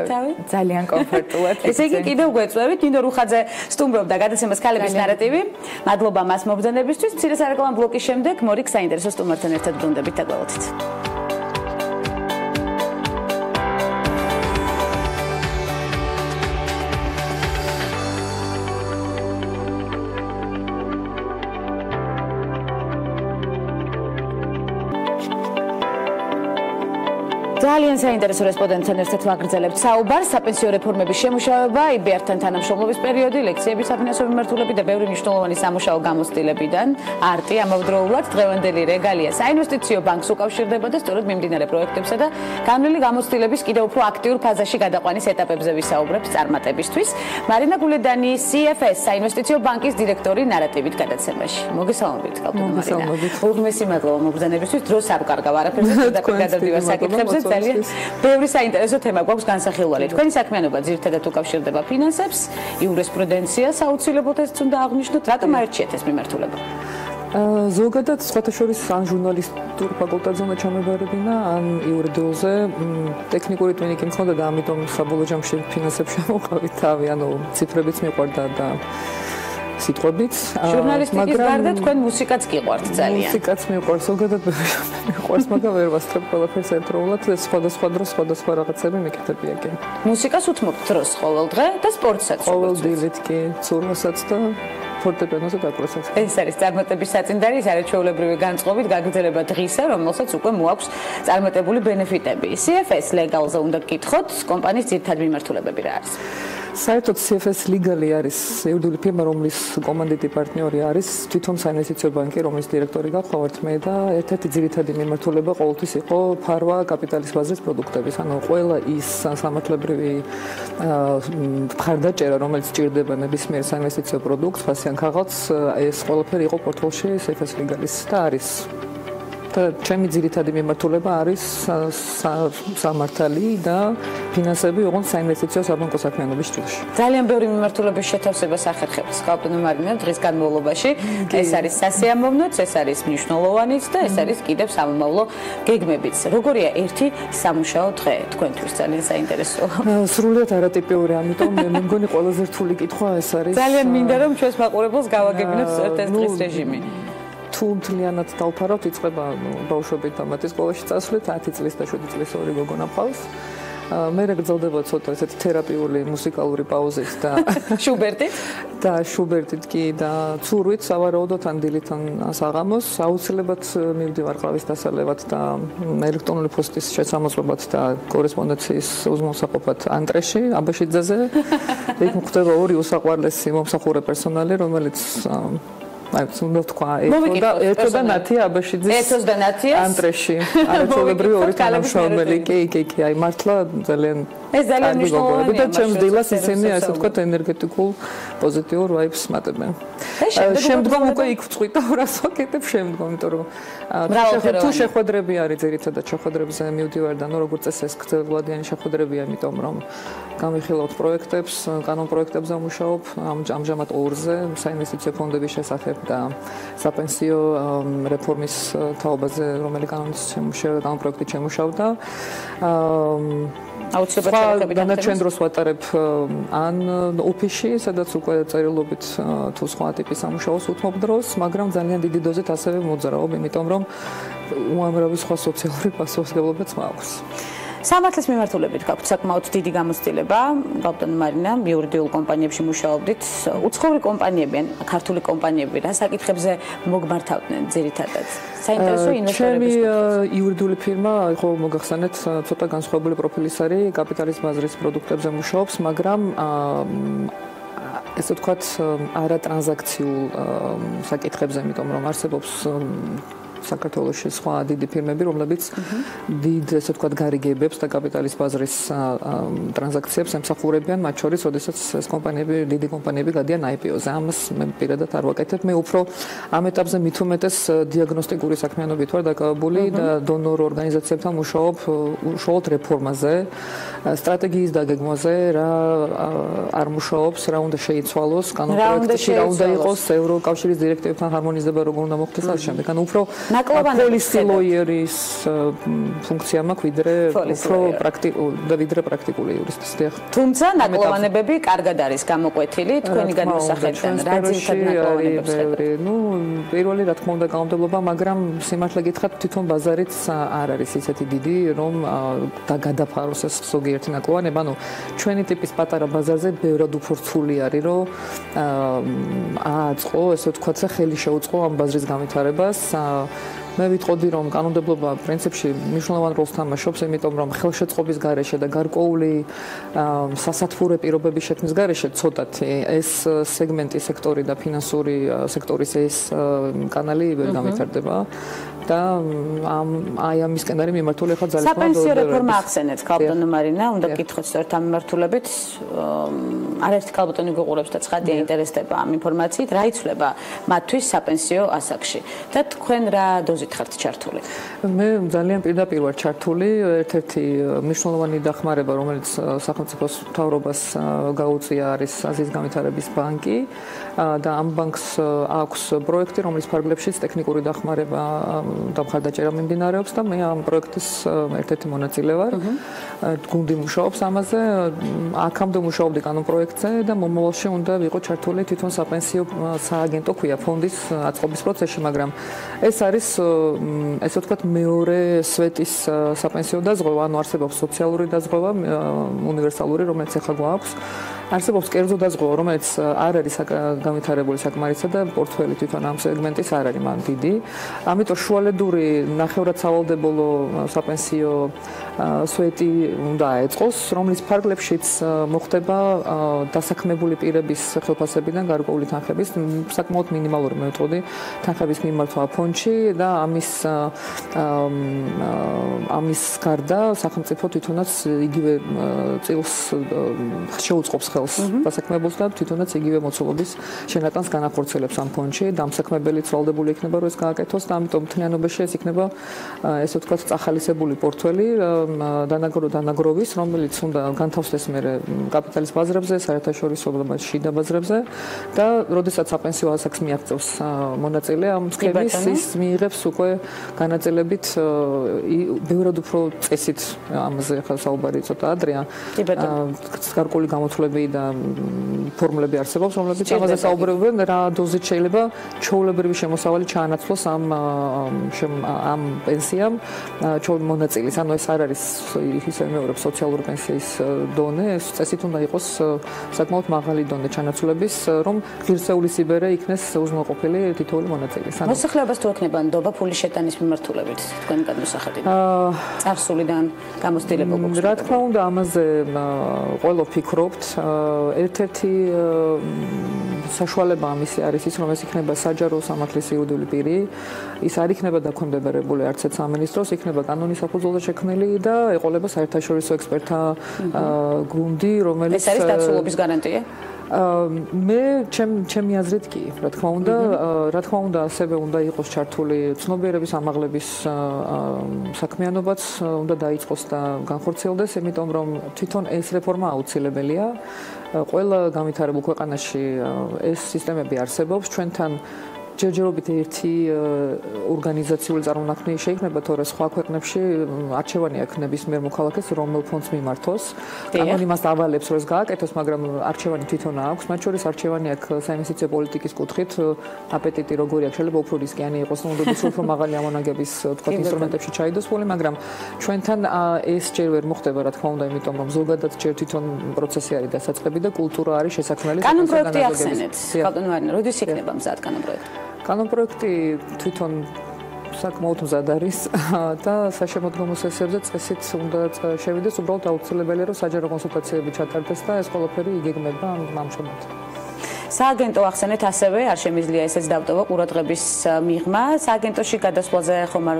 ძალიან კომფორტულად. ესე იგი კიდევ გვეწვევით, ნინო რუხაძე სტუმრობდა გადაცემას ქალების ნარატივი. მადლობა მას მობრძანებისთვის. მცირე სარეკლამო ბლოკის შემდეგ მორიგ საინტერესო სტუმართან ერთად ბრუნდებით და გველოდით. ძალიან საინტერესო რესპონდენტთან ერთად ვაგრძელებთ საუბარს საპენსიო რეფორმების შემუშავება, იბერთან თანამშრომლობის პერიოდი, ლექციები საფინანსო მიმართულებით და ბევრი მნიშვნელოვანი სამუშაო გამოცდილებიდან. არტი ამავდროულად დღევანდელი რეგალია საინვესტიციო ბანკს უკავშირდება და სწორედ მიმდინარე პროექტებსა და განვლილი გამოცდილების კიდევ უფრო აქტიურ ფაზაში გადაყვანის ეტაპებზე ვისაუბრებთ წარმატებისთვის. მარინა გულედანი, CFS საინვესტიციო ბანკის დირექტორი ნარატივით გადაცემაში. მოგესალმებით, კალბატონო მარინა. უღმესი მადლობა მობრძანებისთვის. დროს არ ვკარგავ არაფერზე, გადავდივარ საკითხებზე. ძალიან ბევრი საინტერესო თემა გვაქვს განსახილველი. თქვენი საქმიანობა ძირითადად უკავშირდება ფინანსებს, იურისპრუდენციას, აუცილებლად ეს უნდა აღნიშნოთ, რატომ აერჩიეთ ეს მიმართულება? ზოგადად სხვათა შორის ან ჟურნალისტურ ფაკულტეტზე უნდა ჩამებარებინა, ან იურიდიულზე ტექნიკური ტვინიკი მქონდა და ამიტომ საბოლოო ჯამში ფინანსებში მოვყავით თავი, ანუ ციფრებიც მიყვარდა და სიტყვებით. ჟურნალისტიკის გარდა თქვენ მუსიკაც გიყვართ ძალიან. მუსიკაც მიყვარს, ზოგადად მიყვარს, მაგრამ ვერ ვასწრებ ყველაფერს ერთდროულად, სხვადასხვა დროს სხვადასხვა რაღაცები მეკეთებია კი. მუსიკას უთმობთ დროს ყოველ დღე და სპორტსაც. ყოველ დილით კი, ცურვასაც და ფორტეპიანოზე გაკვრასაც. ეს არის წარმატების საწინდარი, ის არის ჩვეულებრივი განწყობით გაგრძელება დღისა, რომელსაც უკვე მოაქვს წარმატებული ბენეფიტები. CFS ლეგალზე უნდა გკითხოთ, კომპანიის ძირითადი მიმართულებები რა არის? საერთოდ CFS Legal-ი არის იურიდიული ფირმა, რომლის კომანდიტი პარტნიორი არის თვითონ საინვესტიციო ბანკი, რომლის დირექტორი გავხავართ მე და ერთ-ერთი ძირითადი მიმართულება ყოველთვის იყო ფარვა კაპიტალის ბაზრის პროდუქტების. ანუ ყველა ის სამართლებრივი მხარდაჭერა, რომელიც ჭირდება ნებისმიერ საინვესტიციო პროდუქტს, ფასიან ქაღალდს, ეს ყველაფერი იყო პორტფოლში CFS Legal-ის და არის და ჩემი ძირითადი მიმართულება არის სამართალი და ფინანსები, ოღონდ საინვესტიციო საბანკო საქმიანობის ჭრილში. ძალიან ბევრი მიმართულების შეთავსებას ახერხებთ კალბატონო მარინა დღის განმავლობაში. ეს არის სასიამოვნოც, ეს არის მნიშვნელოვანიც და ეს არის კიდევ სამომავლო გეგმებიც. როგორია ერთი სამუშაო დღე თქვენთვის? ძალიან საინტერესოა. სრულიად არატიპიური, ამიტომ მე მგონი ყველაზე რთული კითხვა ეს არის. ძალიან მინდა რომ ჩვენს მაყურებელს გავაგებინოთ ეს დღის რეჟიმი. თუ მთლიანად დავფარავთ, იწყება ბავშვობით და მათი სკოლაში წასვლით, 10 წლის და 7 წლის ორი გოგონა მყავს. მე გრძელდება ცოტა ესეთი თერაპიული მუსიკალური პაუზით და შუბერტით კი და ცურვით სავარაუდოდ ან დილით ან საღამოს აუცილებლად მივდივარ ყავის დასალევად და ელექტრონული პოსტის შესამოწმებად და კორესპონდენციის უზრუნველსაყოფად ანტრეში აბაშიძეზე. იქ მხვდება ორი უსაყვარლესი მომსახურე პერსონალი, რომელიც აიც უნდა თქვა ეთო და ნათია აბაშიძის ეთოს და ნათიას ანტრეში არაჩვეულებრივი ორი თანამშრომელი კი აი მართლა ძალიან ეს ძალიან მნიშვნელოვანია და ჩემს დილას ისინი ასე ვთქვათ ენერგეტიკულ პოზიტიურ ვაიბს მატებენ. შემდგომ უკვე იქ ვწყვიტ და რას ვაკეთებ შემდგომ, იმიტომ რომ თუ შეხვედრები არის ძირითადად შეხვედრებზე მივდივარ და როგორც წესი ეს გრძელვადიანი შეხვედრებია, იმიტომ რომ გამიხილავთ პროექტებს, კანონ პროექტებზე ვმუშაობ, ამჟამად ორზე საინვესტიციო ფონდების შესახებ და საპენსიო რეფორმის თაობაზე, რომელიც კანონ პროექტით შემუშავდა. აუცილებლად დანარჩენ დროს ვატარებ ან ოფისში, სადაც უკვე წერილობით თუ სხვა ტიპის სამუშაოს უთმობ დროს, მაგრამ ძალიან დიდი დოზით ასევე მოძრაობ, იმიტომ რომ უამრავი სხვა სოციალური პასუხისმგებლობაც მაქვს. სამართლის მიმართულებით გაქვთ საკმაოდ დიდი გამოცდილება, კალბატონო მარინა, იურიდიულ კომპანიებში მუშაობდით, უცხოური კომპანიები ან ქართული კომპანიები რა საკითხებზე მოგმართავდნენ ძირითადად? საინტერესო ინვესტორების ჩემი იურიდიული ფირმა, ხო მოგახსენეთ, ცოტა განსხვავებული პროფილის არის, კაპიტალის ბაზრის პროდუქტებზე მუშაობს, მაგრამ ესე ვთქვათ, არა ტრანზაქციულ საკითხებზე, იმიტომ რომ არსებობს საქართველოში სხვა დიდი ფირმები, რომლებიც დიდ, ესე ვთქვათ, გარიგებებს და კაპიტალის ბაზრის ტრანზაქციებს ემსახურებიან, მათ შორის, როდესაც ეს კომპანიები, დიდი კომპანიები გადიან IPO-ზე. ამას მე პირადად არ ვაკეთებ. მე უფრო ამ ეტაპზე მით უმეტეს დიაგნოსტიკური საქმიანობით ვარ დაკავებული და დონორ ორგანიზაციებთან მუშაობ უშუალოდ რეფორმაზე, სტრატეგიის დაგეგმვაზე, რა არ მუშაობს, რა უნდა შეიცვალოს, კანონპროექტში რა უნდა იყოს, ევროკავშირის დირექტივებთან ჰარმონიზება როგორ უნდა მოხდეს და შემდეგ. ანუ უფრო policy lawyer-ის ფუნქცია მაქვს ვიდრე პრაქტიკული იურისტის. თუმცა ნაკლოვანებები კარგად არის გამოკვეთილი თქვენი განმოსახედიდან. რა ძირითადად ნაკლოვანებებს ხედავთ? ნუ პირველი რა თქმა უნდა გამომდებლობა, მაგრამ სიმართლე გითხრათ, თვითონ ბაზარიც არ არის ისეთი დიდი, რომ გადაფაროს ეს ზოგიერთი ნაკლოვანება. ანუ ჩვენი ტიპის პატარა ბაზარზე ბევრად უფრო რთული არის, რომ ააწყო, ესე ვთქვათ, ხელი შეუწყო ამ ბაზრის განვითარებას. მე ვიტყოდი, რომ კანონმდებლობა პრინციპში მნიშვნელოვან როლს თამაშობს, იმიტომ რომ ხელშეწყობის გარეშე და გარკვეული სასათბურე პირობების შექმნის გარეშე ცოტათი ეს სეგმენტი, სექტორი და ფინანსური სექტორის ეს კანალი ვერ განვითარდება. და აი ამისკენ არის მიმართული ხა ძალიან საპენსიო რეფორმა ახსენეთ ქალბატონო მარინა, უნდა გითხოთ სწორედ ამ მიმართულებით. არაერთი ქალბატონი გიყურებს და ცხადია ინტერესდება ამ ინფორმაციით, რა იცვლება მათთვის საპენსიო ასაკში და თქვენ რა დოზით ხართ ჩართული? მე ძალიან პირდაპირ ვარ ჩართული, ერთ-ერთი მნიშვნელოვანი დახმარება, რომელიც სახელმწიფოს მთავრობას გაუწია, არის აზიის განვითარების ბანკი და ამ ბანკს აქვს პროექტი, რომლის ფარგლებშიც ტექნიკური დახმარება და მხარდაჭერა მიმდინარეობს და მე ამ პროექტის ერთ-ერთი მონაწილე ვარ. გუნდი მუშაობს ამაზე, აქამდე მუშაობდი კანონპროექტზე და მომავალში უნდა ვიყო ჩართული თვითონ საპენსიო სააგენტო ქვია ფონდის აწყობის პროცესში, მაგრამ ეს არის ესე ვთქვათ მეორე სვეტის საპენსიო დაზღვევა, ანუ არსებობს სოციალური დაზღვევა, უნივერსალური, რომელიც ახლა გვაქვს. არსებობს კერძო დაზღვევა, რომელიც არ არის განვითარებული საკმარისად და პორტფელი თვითონ ამ სეგმენტის არ არის მან დიდი. ამიტომ შუალედური ნახევრად სავალდებულო საპენსიო სვეტი უნდა აეწყოს, რომლის ფარგლებშიც მოხდება დასაქმებული პირების ხელფასებიდან გარკვეული თანხების, საკმაოდ მინიმალური მე ვიტყოდი, თანხების მიმართვა ფონდში და ამის გარდა სახელმწიფო თვითონაც იგივე წილს შეუწყობს დასაქმებულს და თვითონაც იგივე მოცულობის შენატანს განახორციელებს ამ ფონდში. დამსაქმებელი ცვალდებული იქნება, რომ ეს გააკეთოს და ამიტომ მთლიანობაში ეს იქნება, ესე ვთქვათ, წახალისებული პორტფელი დანაგროვის, რომელიც უნდა განთავსდეს მერე კაპიტალის ბაზრებზე, საერთაშორისო და შიდა ბაზრებზე და როდესაც საპენსიო ასაკს მიაღწევს მონაწილე ამ სქემის, ის მიიღებს უკვე განაწილებით ბევრად უფრო წესით ამაზე ახლა საუბარი ცოტა ადრეა. გარკვეული გამოთვლები და ფორმულები არსებობს, რომლებიც ამაზე საუბრობენ, რა დოზით შეიძლება ჩვეულებრივი შემოსავალი ჩაანაცვლოს ამ პენსიამ მონაწილის. ანუ ეს არ არის ისე მეორებს სოციალური პენსიის დონე, ეს წესით უნდა იყოს საკმაოდ მაღალი დონე ჩანაცვლების, რომ ღირსეული სიბერე იქნეს უზრუნველყოფილი თითოეული მონაწილის. მოსახლეობას თუ ექნება ნდობა ფულის შეტანის მიმართულებით თქვენ განმოსახედით? წარსულიდან გამოცდილება გვაქვს. რა თქმა უნდა, ამაზე ყველა ფიქრობთ. ერთ-ერთი საშუალება ამისი არის ის, რომ ეს იქნება საჯარო სამართლის იურიდიული პირი. ის არ იქნება დაქვემდებარებული არც ერთ სამინისტროს, იქნება კანონის საფუძველზე შექმნილი და ეყოლება საერთაშორისო ექსპერტთა გუნდი, რომელიც ეს არის დაცულობის გარანტია? მე ჩემი აზრით კი, რა თქმა უნდა, ასევე უნდა იყოს ჩართული ცნობიერების ამაღლების საქმიანობაც უნდა დაიწყოს და განხორციელდეს, იმიტომ რომ თვითონ ეს რეფორმა აუცილებელია. ყველა განვითარებულ ქვეყანაში ეს სისტემები არსებობს, ჩვენთან ჯერჯერობით ერთი ორგანიზაციული წარმონაქმნი შეიქმნება, თორე სხვა ქვეყნებში არჩევანი აქვს ნებისმიერ მოქალაქეს, რომელ ფონდს მიმართოს. კანონი მას ავალებს, რომ ეს გააკეთოს, მაგრამ არჩევანი თვითონ აქვს. მათ შორის არჩევანი აქვს საინვესტიციო პოლიტიკის კუთხით, აპეტიტი როგორი აქვს, შეიძლება უფრო რისკიანი იყოს, უნდა უფრო მაღალი ამონაგების თქვა ინსტრუმენტებში ჩაიდოს ფული, მაგრამ ჩვენთან ეს ჯერ ვერ მოხდება, რა თქმა უნდა, იმიტომ რომ ზოგადად ჯერ თვითონ პროცესი არის დასაწყები და კულტურა არის შესაქმნელი. კანონპროექტი ახსენეთ, ქალბატონო მარინა, როდის იქნება მზად კანონპროექტი? კანონპროექტი თვითონ საკმაოდ მზად არის და საშემოდგომო სესიებზე წესით უნდა შევიდეს, უბრალოდ აუცილებელია, რომ საჯარო კონსულტაციები ჩატარდეს და ეს ყველაფერი იგეგმება ამჟამად. სააგენტო ახსენეთ ასევე არ შემიძლია ესეც დავტოვო ყურადღების მიღმა. სააგენტოში გადასვლაზე ხომ არ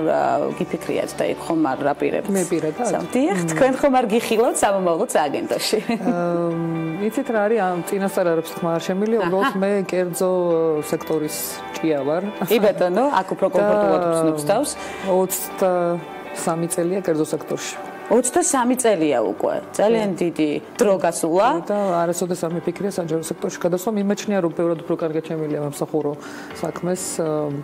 გიფიქრიათ და იქ ხომ არ აპირებთ? მე პირადად. დიახ, თქვენ ხომ არ გიხილავთ სამომავლოდ სააგენტოში? იცით რა არის, წინასწარ არაფერს თქმა არ შემიძლია, უბრალოდ მე კერძო სექტორის ჭია ვარ. კი ბატონო, აქ უფრო კომფორტულად ვცნობს თავს. 23 წელია კერძო სექტორში. 23 წელია უკვე. ძალიან დიდი დრო გასულა. და არასოდეს არ მიფიქრია საჯარო სექტორში გადასვლა. მიმაჩნია რომ ბევრად უფრო კარგად შემიძლია მომსახურო საქმეს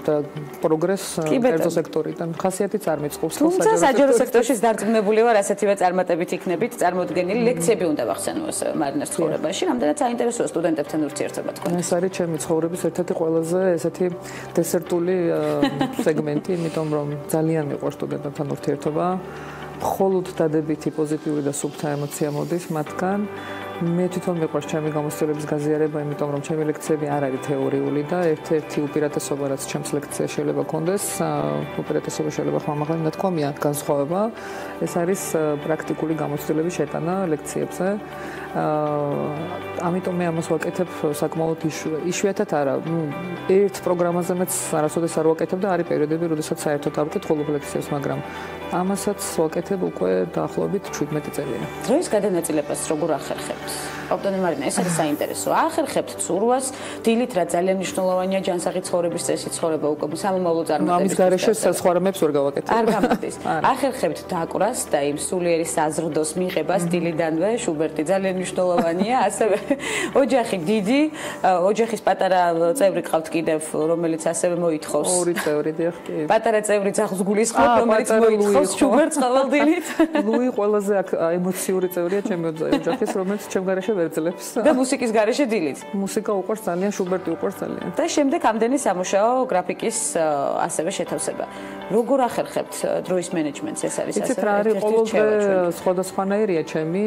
და პროგრესს კერძო სექტორიდან. ხასიათიც არ მიწყობს თუმცა საჯარო სექტორში დარწმუნებული ვარ, ასეთივე წარმატებით იქნებით წარმოდგენილი. ლექციები უნდა ვახსენო ეს მარინას ცხოვრებაში. რამდენად საინტერესოა სტუდენტებთან ურთიერთობა თქვენ. ეს არის ჩემი ცხოვრების ერთ-ერთი ყველაზე ესეთი დესერტული სეგმენტი, იმიტომ რომ ძალიან მიყვარს სტუდენტებთან ურთიერთობა. მხოლოდ დადებითი პოზიტიური და სუფთა ემოცია მოდის მათგან. მე თვითონ მიყვარს ჩემი გამოცდილების გაზიარება, იმიტომ რომ ჩემი ლექციები არ არის თეორიული და ერთ-ერთი უპირატესობა, რაც ჩემს ლექციას შეიძლება კონდეს, უპირატესობა შეიძლება ხმამაღალი ნათქვამია განსხვავება. ეს არის პრაქტიკული გამოცდილების შეტანა ლექციებზე. ამიტომ მე ამას ვაკეთებ საკმაოდ იშვიათად არა. ერთ პროგრამაზე მეც არასოდეს არ ვაკეთებ და არის პერიოდები, როდესაც საერთოდ არ ვკითხ ყოველ ლექციას, მაგრამ ამასაც ვაკეთებ უკვე დაახლოებით 17 წელია. დროის გადანაწილებას როგორ ახერხებთ? ბატონო მარინა, ეს არის საინტერესო. ახერხებთ ცურვას, დილით რა ძალიან მნიშვნელოვანია ჯანსაღი ცხოვრების წესი ცხოვრება უკვე სამომავლო წარმოდგენას. ამის გარეშე სხვა რამებს ვერ გავაკეთებ. არ გამოდის. ახერხებთ დაკვრას და იმ სულიერი საზრდოს მიღებას დილიდანვე, შუბერტი ძალიან მნიშვნელოვანია, ასევე ოჯახი დიდი, ოჯახის პატარა წევრი ყავთ კიდევ, რომელიც ასევე მოითხოვს. ორი წევრი დიახ კი. პატარა წევრი ძაღლს გულისხმობ, რომელიც მოითხოვს შუბერტს ყოველდილით. ლუი ყველაზე ემოციური წევრია ჩემი ოჯახის, რომელიც ჩემ გარეშე ვერ ძლებს. და მუსიკის გარეშე დილით. მუსიკა უყვარს ძალიან, შუბერტი უყვარს ძალიან. და შემდეგ ამდენი სამუშაო გრაფიკის ასევე შეთავსება. როგორ ახერხებთ დროის მენეჯმენტს? ეს არის ასე. იცით რა არის, ყოველდღე სხვადასხვანაირია ჩემი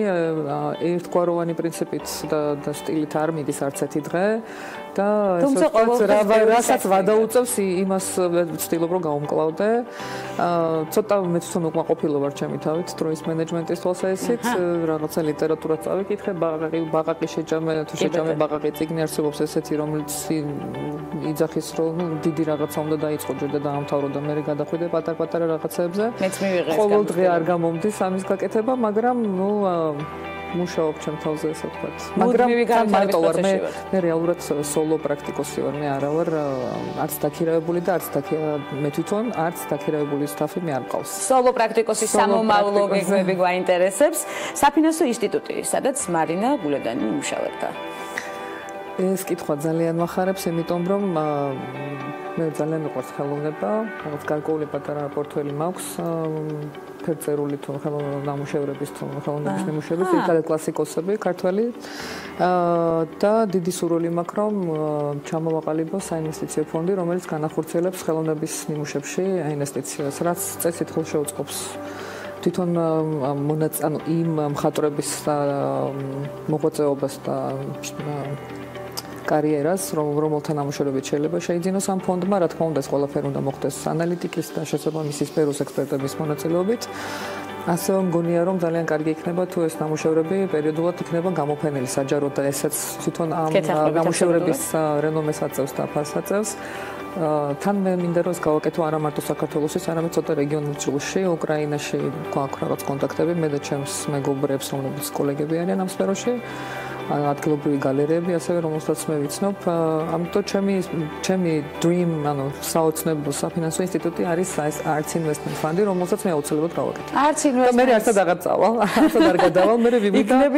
ერთგვაროვანი პრინციპით და სტილით არ მიდის არც ერთი დღე. და რასაც ვადაუწევს იმას ვცდილობ რომ გავუმკლავდე. ცოტა მე თვითონ უკმაყოფილო ვარ ჩემი თავით დროის მენეჯმენტის თვალსაზრისით, რაღაცა ლიტერატურა წავიკითხე, ბაყაყი შეჯამე, თუ შეჯამე ბაყაყი წიგნი არსებობს ესეთი, რომელიც იძახის რომ დიდი რაღაცა უნდა დაიწყო ჯერ და დაამთავრო და მე გადახვიდე პატარ-პატარა რაღაცებზე. მეც მივიღე ეს ყოველ დღე არ გამომდის ამის გაკეთება, მაგრამ მუშაობ ჩემ თავზე ესე ვთქვათ. მაგრამ მარტო ვარ მე რეალურად სოლო პრაქტიკოსი ვარ, მე არა ვარ არც დაქირავებული და არც მე თვითონ არც დაქირავებული სტაფი მე არ მყავს. სოლო პრაქტიკოსის სამომავლო გეგმები გვაინტერესებს. საფინანსო ინსტიტუტი, სადაც მარინა გულედანი მუშაობდა. ეს კითხვა ძალიან მახარებს, იმიტომ რომ მე ძალიან მიყვარს ხელოვნება, რაღაც გარკვეული პატარა პორტფელი მაქვს. ფერწერული თუ ნამუშევრების თუ ხელოვნების ნამუშევრების, ერთად კლასიკოსები, ქართველი. და დიდი სურვილი მაქვს, რომ ჩამოვაყალიბო საინვესტიციო ფონდი, რომელიც განახორციელებს ხელოვნების ნიმუშებში ინვესტიციას, რაც წესით ხელშეუწყობს თვითონ იმ მხატვრების მოღვაწეობას და კარიერას, რომელთა ნამუშევრებით შეიძლება შეიძინოს ამ ფონდმა, რა თქმა უნდა, ეს ყველაფერი უნდა მოხდეს ანალიტიკის და შესაბამისი სფეროს ექსპერტების მონაწილეობით. ასევე მგონია, რომ ძალიან კარგი იქნება თუ ეს ნამუშევრები პერიოდულად იქნება გამოფენილი საჯაროდ და ესაც თვითონ ამ ნამუშევრების რენომეს აწევს და ფასს აწევს. თან მე მინდა რომ ეს გავაკეთო არა მარტო საქართველოსის, არამედ ცოტა რეგიონულ ჭულში, უკრაინაში გვაქვს რაღაც კონტაქტები, მე და ჩემს მეგობრებს, რომლებიც კოლეგები არიან ამ სფეროში. ადგილობრივი გალერეები, ასევე რომელსაც მე ვიცნობ. ამიტომ ჩემი dream, საოცნებო საფინანსო ინსტიტუტი არის ეს Arts Investment Fund, რომელსაც მე აუცილებლად გავაკეთებ. Arts Investment. და მე არც აღარ წავალ, არც არ გადავალ, მე ვიმუშავებ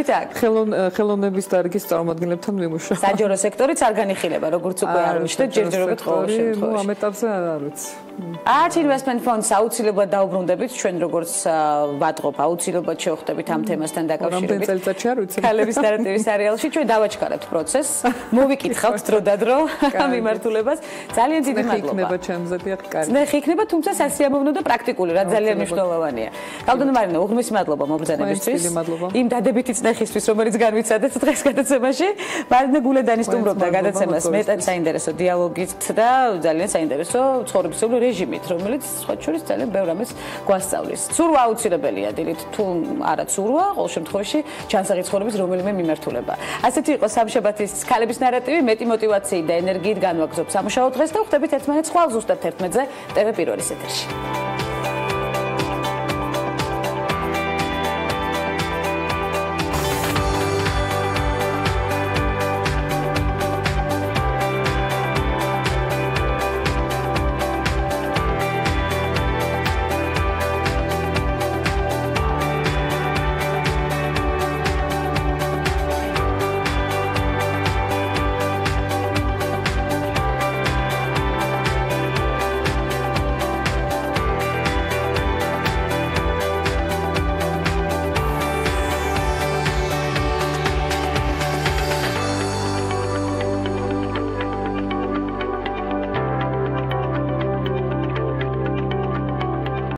ხელოვნების დარგის წარმომადგენლებთან ვიმუშავებ. საჯარო სექტორიც არ განიხილება, როგორც უკვე აღნიშნეთ, ჯერჯერობით ყოველ შემთხვევაში. ამ ეტაპზე არ ვიცი. Arts Investment Fund-ს აუცილებლად დაუბრუნდებით, ჩვენ როგორც ვატყობ, აუცილებლად შევხვდებით ამ თემასთან დაკავშირებით. რამდენი წელიწადში არ ვიცი. ქალების ნარატივის სერიალში ჩვენ დავაჩქარებთ პროცესს, მოვიკითხავთ დრო და დრო ამ მიმართულებას. ძალიან დიდი მადლობა. იქნება ჩემზე დიახ, კარგი. ნახე იქნება, თუმცა სასიამოვნო და პრაქტიკული, რაც ძალიან მნიშვნელოვანია. გალდონო მარინა, უღრმესი მადლობა მობრძანებისთვის. იმ დადებითი წნეხისთვის, რომელიც განვიცადეთ დღეს გადაცემაში. მარინა გულედანი სტუმრობდა გადაცემას მეტად საინტერესო დიალოგით და ძალიან საინტერესო ცხოვრებისეულ რეჟიმით, რომელიც სხვა შორის ძალიან ბევრ ამას გვასწავლის. ცურვა აუცილებელია დილით, თუ არა ცურვა, ყოველ შემთხვევაში ჩანსაღი ცხოვრების რომელიმე მიმართულება. ასეთი იყო სამშაბათის ქალების ნარატივი, მეტი мотивაციით და ენერგიით განვაგრძობ სამუშაო დღეს და ვხვდებით ერთმანეთს ხვალ ზუსტად 11-ზე TV Pirvelis ეთერში.